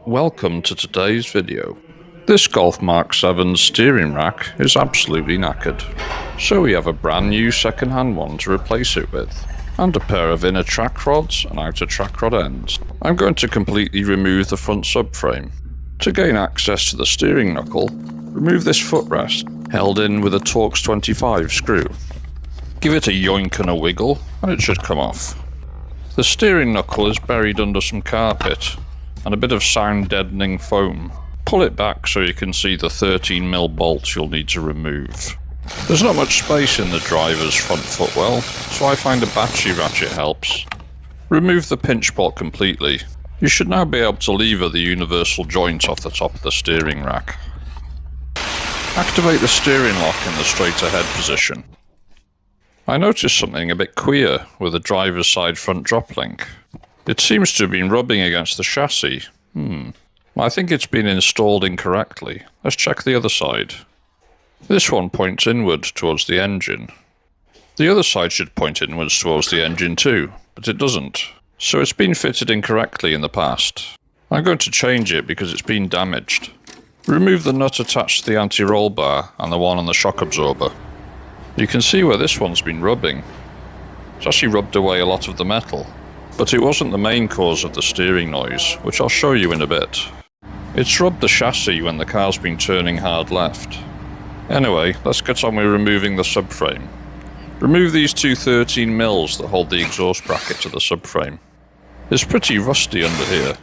Welcome to today's video. This Golf Mk7 steering rack is absolutely knackered, so we have a brand new second-hand one to replace it with, and a pair of inner track rods and outer track rod ends. I'm going to completely remove the front subframe. To gain access to the steering knuckle, remove this footrest, held in with a Torx 25 screw. Give it a yoink and a wiggle, and it should come off. The steering knuckle is buried under some carpet and a bit of sound-deadening foam. Pull it back so you can see the 13mm bolts you'll need to remove. There's not much space in the driver's front footwell, so I find a battery ratchet helps. Remove the pinch bolt completely. You should now be able to lever the universal joint off the top of the steering rack. Activate the steering lock in the straight ahead position. I noticed something a bit queer with the driver's side front drop link. It seems to have been rubbing against the chassis. I think it's been installed incorrectly. Let's check the other side. This one points inward towards the engine. The other side should point inwards towards the engine too, but it doesn't. So it's been fitted incorrectly in the past. I'm going to change it because it's been damaged. Remove the nut attached to the anti-roll bar and the one on the shock absorber. You can see where this one's been rubbing. It's actually rubbed away a lot of the metal. But it wasn't the main cause of the steering noise, which I'll show you in a bit. It's rubbed the chassis when the car's been turning hard left. Anyway, let's get on with removing the subframe. Remove these two 13mm that hold the exhaust bracket to the subframe. It's pretty rusty under here.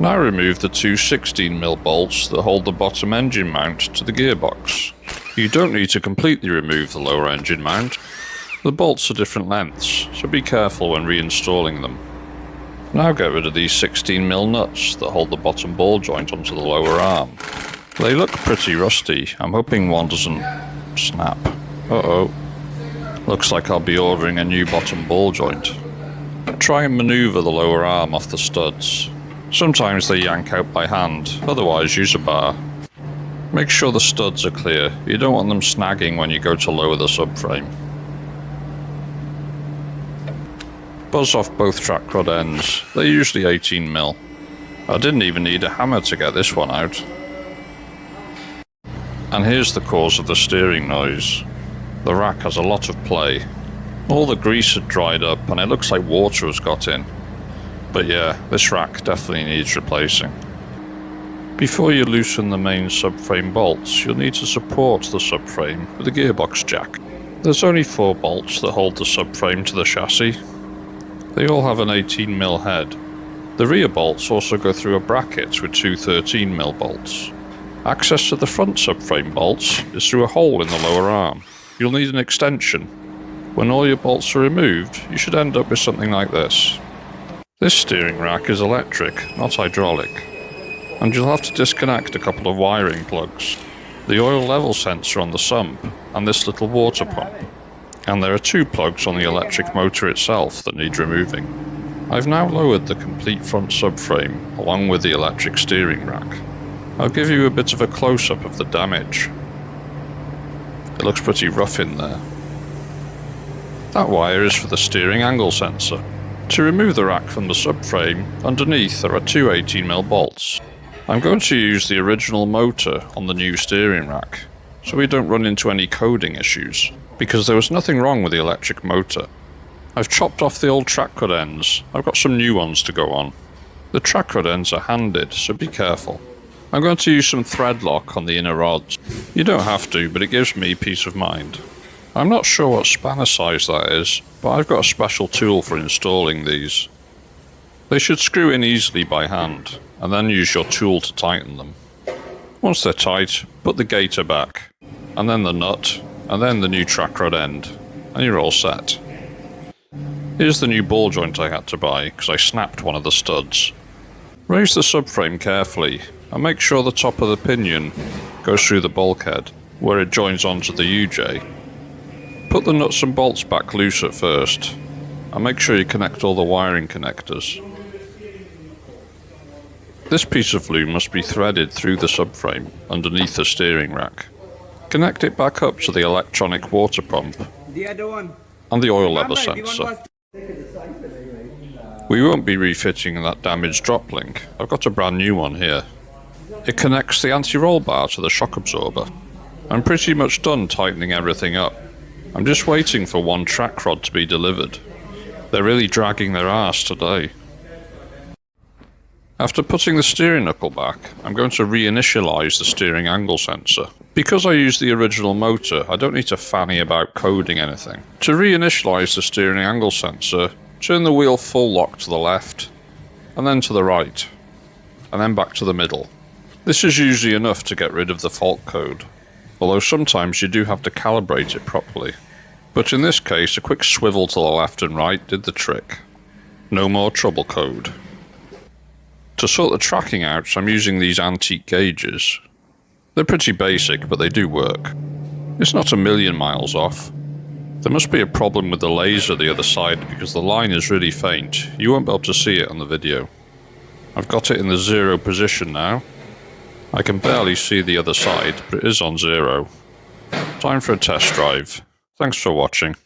Now remove the two 16mm bolts that hold the bottom engine mount to the gearbox. You don't need to completely remove the lower engine mount. The bolts are different lengths, so be careful when reinstalling them. Now get rid of these 16mm nuts that hold the bottom ball joint onto the lower arm. They look pretty rusty. I'm hoping one doesn't snap. Uh-oh. Looks like I'll be ordering a new bottom ball joint. Try and maneuver the lower arm off the studs. Sometimes they yank out by hand, otherwise use a bar. Make sure the studs are clear. You don't want them snagging when you go to lower the subframe. Buzz off both track rod ends. They're usually 18mm. I didn't even need a hammer to get this one out. And here's the cause of the steering noise. The rack has a lot of play. All the grease had dried up and it looks like water has got in. But yeah, this rack definitely needs replacing. Before you loosen the main subframe bolts, you'll need to support the subframe with a gearbox jack. There's only 4 bolts that hold the subframe to the chassis. They all have an 18mm head. The rear bolts also go through a bracket with two 13mm bolts. Access to the front subframe bolts is through a hole in the lower arm. You'll need an extension. When all your bolts are removed, you should end up with something like this. This steering rack is electric, not hydraulic, and you'll have to disconnect a couple of wiring plugs, the oil level sensor on the sump, and this little water pump. And there are 2 plugs on the electric motor itself that need removing. I've now lowered the complete front subframe along with the electric steering rack. I'll give you a bit of a close-up of the damage. It looks pretty rough in there. That wire is for the steering angle sensor. To remove the rack from the subframe, underneath there are 2 18mm bolts. I'm going to use the original motor on the new steering rack, so we don't run into any coding issues, because there was nothing wrong with the electric motor. I've chopped off the old track rod ends. I've got some new ones to go on. The track rod ends are handed, so be careful. I'm going to use some thread lock on the inner rods. You don't have to, but it gives me peace of mind. I'm not sure what spanner size that is, but I've got a special tool for installing these. They should screw in easily by hand, and then use your tool to tighten them. Once they're tight, put the gaiter back, and then the nut, and then the new track rod end, and you're all set. Here's the new ball joint I had to buy because I snapped one of the studs. Raise the subframe carefully and make sure the top of the pinion goes through the bulkhead where it joins onto the UJ. Put the nuts and bolts back loose at first and make sure you connect all the wiring connectors. This piece of loom must be threaded through the subframe underneath the steering rack. Connect it back up to the electronic water pump The other one. and the oil level sensor. We won't be refitting that damaged drop link. I've got a brand new one here. It connects the anti-roll bar to the shock absorber. I'm pretty much done tightening everything up. I'm just waiting for one track rod to be delivered. They're really dragging their arse today. After putting the steering knuckle back, I'm going to reinitialize the steering angle sensor. Because I use the original motor, I don't need to fanny about coding anything. To reinitialize the steering angle sensor, turn the wheel full lock to the left, and then to the right, and then back to the middle. This is usually enough to get rid of the fault code, although sometimes you do have to calibrate it properly. But in this case, a quick swivel to the left and right did the trick. No more trouble code. To sort the tracking out, I'm using these antique gauges. They're pretty basic, but they do work. It's not a million miles off. There must be a problem with the laser the other side because the line is really faint. You won't be able to see it on the video. I've got it in the 0 position now. I can barely see the other side, but it is on 0. Time for a test drive. Thanks for watching.